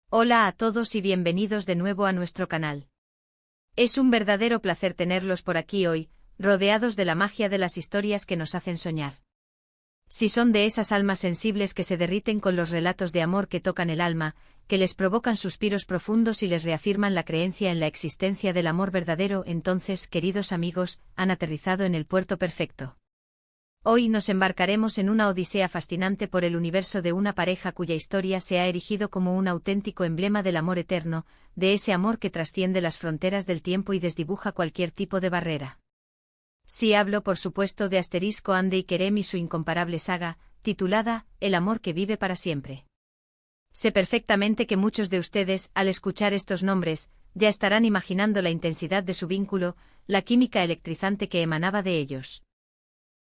Hola a todos y bienvenidos de nuevo a nuestro canal. Es un verdadero placer tenerlos por aquí hoy, rodeados de la magia de las historias que nos hacen soñar. Si son de esas almas sensibles que se derriten con los relatos de amor que tocan el alma, que les provocan suspiros profundos y les reafirman la creencia en la existencia del amor verdadero, entonces, queridos amigos, han aterrizado en el puerto perfecto. Hoy nos embarcaremos en una odisea fascinante por el universo de una pareja cuya historia se ha erigido como un auténtico emblema del amor eterno, de ese amor que trasciende las fronteras del tiempo y desdibuja cualquier tipo de barrera. Sí hablo, por supuesto, de Ande y Kerem y su incomparable saga, titulada El amor que vive para siempre. Sé perfectamente que muchos de ustedes, al escuchar estos nombres, ya estarán imaginando la intensidad de su vínculo, la química electrizante que emanaba de ellos.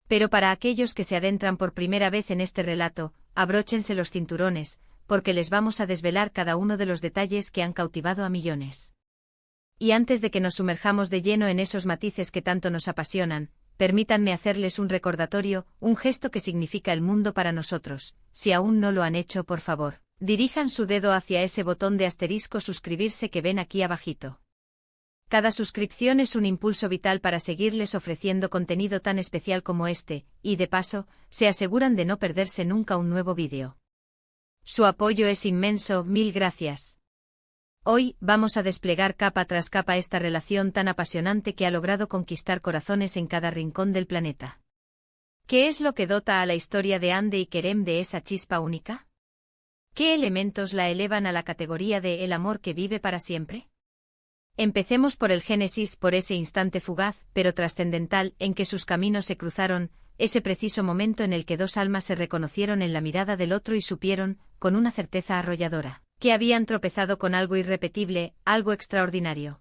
Pero para aquellos que se adentran por primera vez en este relato, abróchense los cinturones, porque les vamos a desvelar cada uno de los detalles que han cautivado a millones. Y antes de que nos sumerjamos de lleno en esos matices que tanto nos apasionan, permítanme hacerles un recordatorio, un gesto que significa el mundo para nosotros. Si aún no lo han hecho, por favor, dirijan su dedo hacia ese botón de asterisco suscribirse que ven aquí abajito. Cada suscripción es un impulso vital para seguirles ofreciendo contenido tan especial como este, y de paso, se aseguran de no perderse nunca un nuevo vídeo. Su apoyo es inmenso, mil gracias. Hoy, vamos a desplegar capa tras capa esta relación tan apasionante que ha logrado conquistar corazones en cada rincón del planeta. ¿Qué es lo que dota a la historia de Ande y Kerem de esa chispa única? ¿Qué elementos la elevan a la categoría de el amor que vive para siempre? Empecemos por el génesis, por ese instante fugaz, pero trascendental, en que sus caminos se cruzaron, ese preciso momento en el que dos almas se reconocieron en la mirada del otro y supieron, con una certeza arrolladora, que habían tropezado con algo irrepetible, algo extraordinario.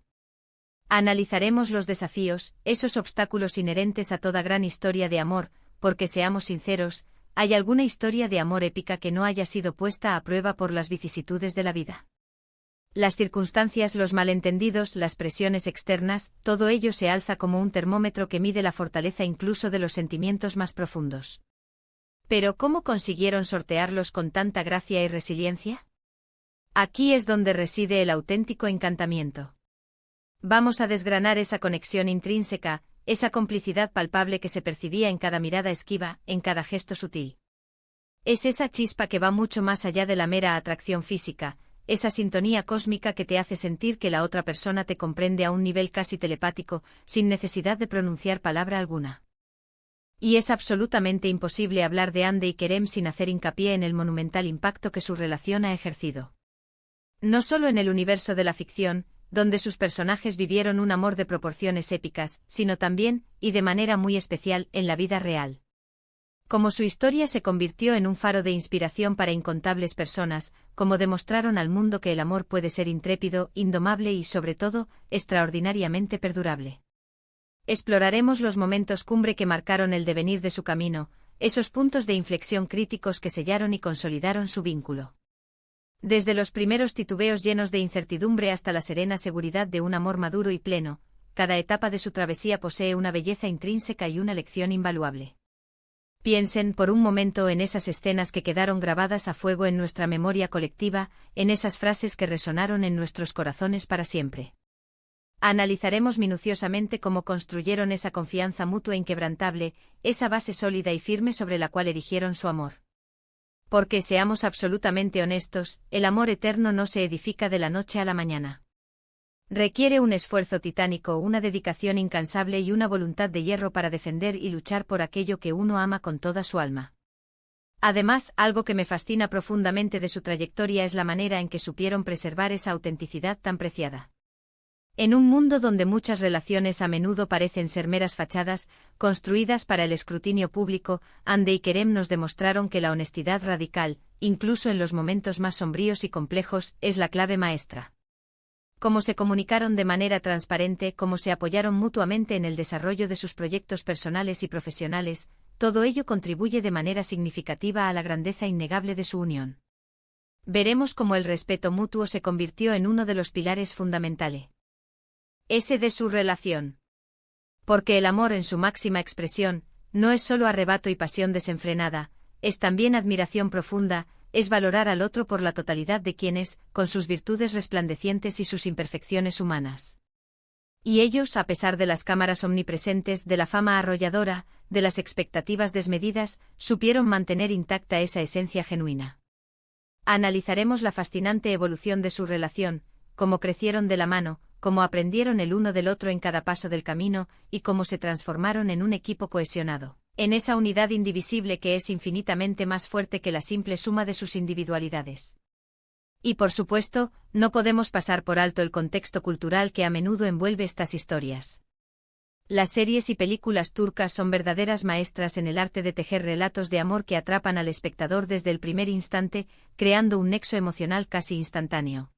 Analizaremos los desafíos, esos obstáculos inherentes a toda gran historia de amor, porque seamos sinceros, ¿hay alguna historia de amor épica que no haya sido puesta a prueba por las vicisitudes de la vida? Las circunstancias, los malentendidos, las presiones externas, todo ello se alza como un termómetro que mide la fortaleza incluso de los sentimientos más profundos. Pero ¿cómo consiguieron sortearlos con tanta gracia y resiliencia? Aquí es donde reside el auténtico encantamiento. Vamos a desgranar esa conexión intrínseca, esa complicidad palpable que se percibía en cada mirada esquiva, en cada gesto sutil. Es esa chispa que va mucho más allá de la mera atracción física, esa sintonía cósmica que te hace sentir que la otra persona te comprende a un nivel casi telepático, sin necesidad de pronunciar palabra alguna. Y es absolutamente imposible hablar de Ande y Kerem sin hacer hincapié en el monumental impacto que su relación ha ejercido. No solo en el universo de la ficción, donde sus personajes vivieron un amor de proporciones épicas, sino también, y de manera muy especial, en la vida real. Como su historia se convirtió en un faro de inspiración para incontables personas, como demostraron al mundo que el amor puede ser intrépido, indomable y, sobre todo, extraordinariamente perdurable. Exploraremos los momentos cumbre que marcaron el devenir de su camino, esos puntos de inflexión críticos que sellaron y consolidaron su vínculo. Desde los primeros titubeos llenos de incertidumbre hasta la serena seguridad de un amor maduro y pleno, cada etapa de su travesía posee una belleza intrínseca y una lección invaluable. Piensen por un momento en esas escenas que quedaron grabadas a fuego en nuestra memoria colectiva, en esas frases que resonaron en nuestros corazones para siempre. Analizaremos minuciosamente cómo construyeron esa confianza mutua inquebrantable, esa base sólida y firme sobre la cual erigieron su amor. Porque, seamos absolutamente honestos, el amor eterno no se edifica de la noche a la mañana. Requiere un esfuerzo titánico, una dedicación incansable y una voluntad de hierro para defender y luchar por aquello que uno ama con toda su alma. Además, algo que me fascina profundamente de su trayectoria es la manera en que supieron preservar esa autenticidad tan preciada. En un mundo donde muchas relaciones a menudo parecen ser meras fachadas, construidas para el escrutinio público, Ande y Kerem nos demostraron que la honestidad radical, incluso en los momentos más sombríos y complejos, es la clave maestra. Cómo se comunicaron de manera transparente, cómo se apoyaron mutuamente en el desarrollo de sus proyectos personales y profesionales, todo ello contribuye de manera significativa a la grandeza innegable de su unión. Veremos cómo el respeto mutuo se convirtió en uno de los pilares fundamentales de su relación. Porque el amor en su máxima expresión, no es solo arrebato y pasión desenfrenada, es también admiración profunda, es valorar al otro por la totalidad de quien es, con sus virtudes resplandecientes y sus imperfecciones humanas. Y ellos, a pesar de las cámaras omnipresentes, de la fama arrolladora, de las expectativas desmedidas, supieron mantener intacta esa esencia genuina. Analizaremos la fascinante evolución de su relación, cómo crecieron de la mano, cómo aprendieron el uno del otro en cada paso del camino, y cómo se transformaron en un equipo cohesionado, en esa unidad indivisible que es infinitamente más fuerte que la simple suma de sus individualidades. Y por supuesto, no podemos pasar por alto el contexto cultural que a menudo envuelve estas historias. Las series y películas turcas son verdaderas maestras en el arte de tejer relatos de amor que atrapan al espectador desde el primer instante, creando un nexo emocional casi instantáneo.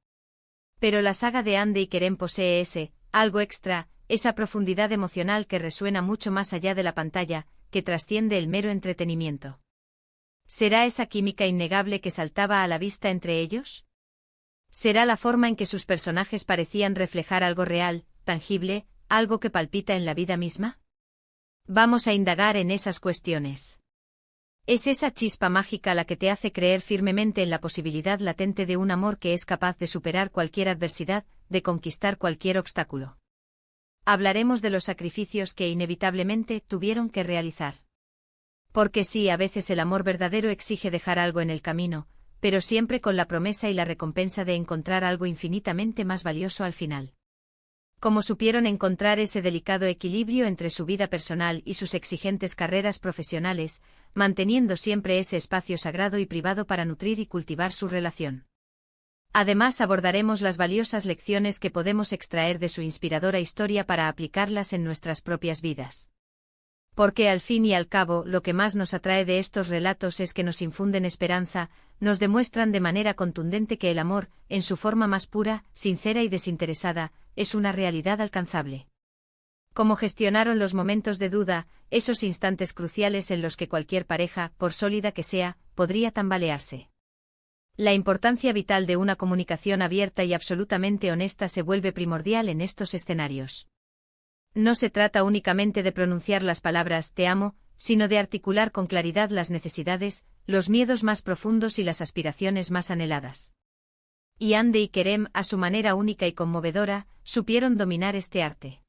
Pero la saga de Hande y Kerem posee algo extra, esa profundidad emocional que resuena mucho más allá de la pantalla, que trasciende el mero entretenimiento. ¿Será esa química innegable que saltaba a la vista entre ellos? ¿Será la forma en que sus personajes parecían reflejar algo real, tangible, algo que palpita en la vida misma? Vamos a indagar en esas cuestiones. Es esa chispa mágica la que te hace creer firmemente en la posibilidad latente de un amor que es capaz de superar cualquier adversidad, de conquistar cualquier obstáculo. Hablaremos de los sacrificios que inevitablemente tuvieron que realizar. Porque sí, a veces el amor verdadero exige dejar algo en el camino, pero siempre con la promesa y la recompensa de encontrar algo infinitamente más valioso al final. Cómo supieron encontrar ese delicado equilibrio entre su vida personal y sus exigentes carreras profesionales, manteniendo siempre ese espacio sagrado y privado para nutrir y cultivar su relación. Además, abordaremos las valiosas lecciones que podemos extraer de su inspiradora historia para aplicarlas en nuestras propias vidas. Porque al fin y al cabo, lo que más nos atrae de estos relatos es que nos infunden esperanza, nos demuestran de manera contundente que el amor, en su forma más pura, sincera y desinteresada, es una realidad alcanzable. Cómo gestionaron los momentos de duda, esos instantes cruciales en los que cualquier pareja, por sólida que sea, podría tambalearse. La importancia vital de una comunicación abierta y absolutamente honesta se vuelve primordial en estos escenarios. No se trata únicamente de pronunciar las palabras «te amo», sino de articular con claridad las necesidades, los miedos más profundos y las aspiraciones más anheladas. Y Hande y Kerem, a su manera única y conmovedora, supieron dominar este arte.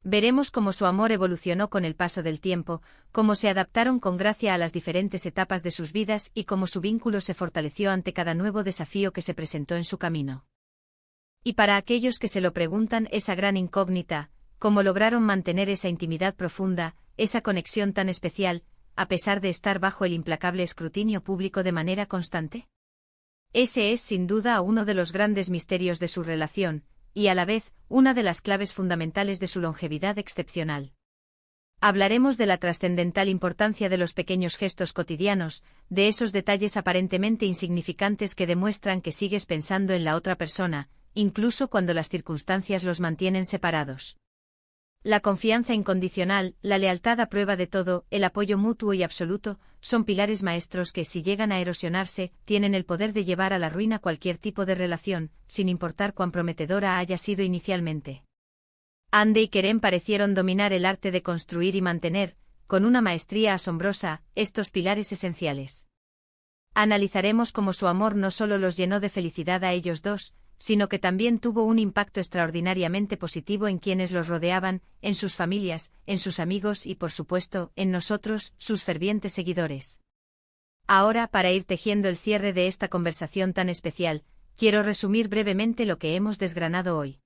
Veremos cómo su amor evolucionó con el paso del tiempo, cómo se adaptaron con gracia a las diferentes etapas de sus vidas y cómo su vínculo se fortaleció ante cada nuevo desafío que se presentó en su camino. Y para aquellos que se lo preguntan, esa gran incógnita, cómo lograron mantener esa intimidad profunda, esa conexión tan especial, a pesar de estar bajo el implacable escrutinio público de manera constante. Ese es sin duda uno de los grandes misterios de su relación, y a la vez, una de las claves fundamentales de su longevidad excepcional. Hablaremos de la trascendental importancia de los pequeños gestos cotidianos, de esos detalles aparentemente insignificantes que demuestran que sigues pensando en la otra persona, incluso cuando las circunstancias los mantienen separados. La confianza incondicional, la lealtad a prueba de todo, el apoyo mutuo y absoluto, son pilares maestros que, si llegan a erosionarse, tienen el poder de llevar a la ruina cualquier tipo de relación, sin importar cuán prometedora haya sido inicialmente. Hande y Kerem parecieron dominar el arte de construir y mantener, con una maestría asombrosa, estos pilares esenciales. Analizaremos cómo su amor no solo los llenó de felicidad a ellos dos, sino que también tuvo un impacto extraordinariamente positivo en quienes los rodeaban, en sus familias, en sus amigos y, por supuesto, en nosotros, sus fervientes seguidores. Ahora, para ir tejiendo el cierre de esta conversación tan especial, quiero resumir brevemente lo que hemos desgranado hoy.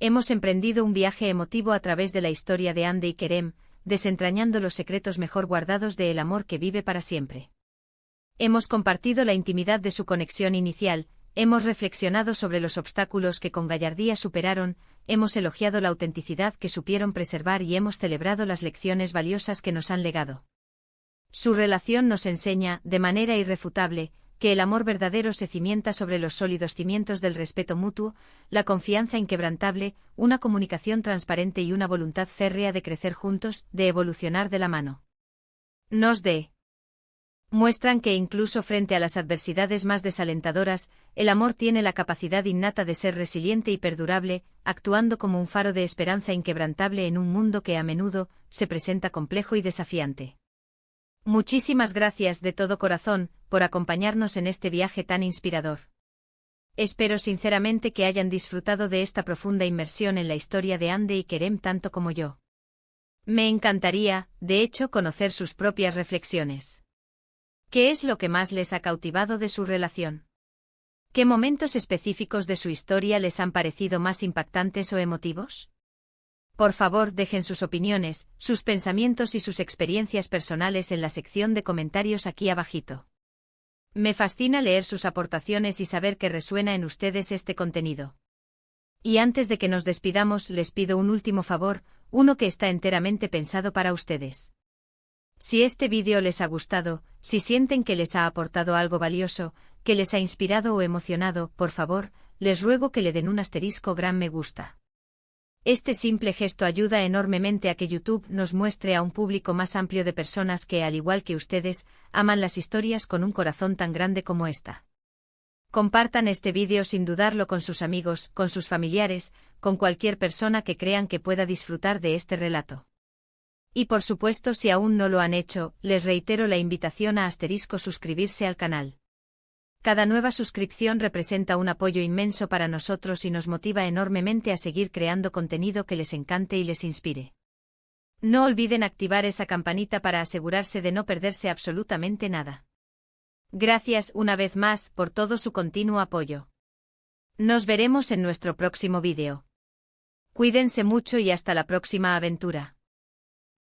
Hemos emprendido un viaje emotivo a través de la historia de Hande y Kerem, desentrañando los secretos mejor guardados del amor que vive para siempre. Hemos compartido la intimidad de su conexión inicial, hemos reflexionado sobre los obstáculos que con gallardía superaron, hemos elogiado la autenticidad que supieron preservar y hemos celebrado las lecciones valiosas que nos han legado. Su relación nos enseña, de manera irrefutable, que el amor verdadero se cimienta sobre los sólidos cimientos del respeto mutuo, la confianza inquebrantable, una comunicación transparente y una voluntad férrea de crecer juntos, de evolucionar de la mano. Muestran que incluso frente a las adversidades más desalentadoras, el amor tiene la capacidad innata de ser resiliente y perdurable, actuando como un faro de esperanza inquebrantable en un mundo que a menudo se presenta complejo y desafiante. Muchísimas gracias de todo corazón por acompañarnos en este viaje tan inspirador. Espero sinceramente que hayan disfrutado de esta profunda inmersión en la historia de Hande y Kerem tanto como yo. Me encantaría, de hecho, conocer sus propias reflexiones. ¿Qué es lo que más les ha cautivado de su relación? ¿Qué momentos específicos de su historia les han parecido más impactantes o emotivos? Por favor, dejen sus opiniones, sus pensamientos y sus experiencias personales en la sección de comentarios aquí abajito. Me fascina leer sus aportaciones y saber que resuena en ustedes este contenido. Y antes de que nos despidamos, les pido un último favor, uno que está enteramente pensado para ustedes. Si este vídeo les ha gustado, si sienten que les ha aportado algo valioso, que les ha inspirado o emocionado, por favor, les ruego que le den un asterisco gran me gusta. Este simple gesto ayuda enormemente a que YouTube nos muestre a un público más amplio de personas que, al igual que ustedes, aman las historias con un corazón tan grande como esta. Compartan este vídeo sin dudarlo con sus amigos, con sus familiares, con cualquier persona que crean que pueda disfrutar de este relato. Y por supuesto, si aún no lo han hecho, les reitero la invitación a suscribirse al canal. Cada nueva suscripción representa un apoyo inmenso para nosotros y nos motiva enormemente a seguir creando contenido que les encante y les inspire. No olviden activar esa campanita para asegurarse de no perderse absolutamente nada. Gracias una vez más por todo su continuo apoyo. Nos veremos en nuestro próximo vídeo. Cuídense mucho y hasta la próxima aventura.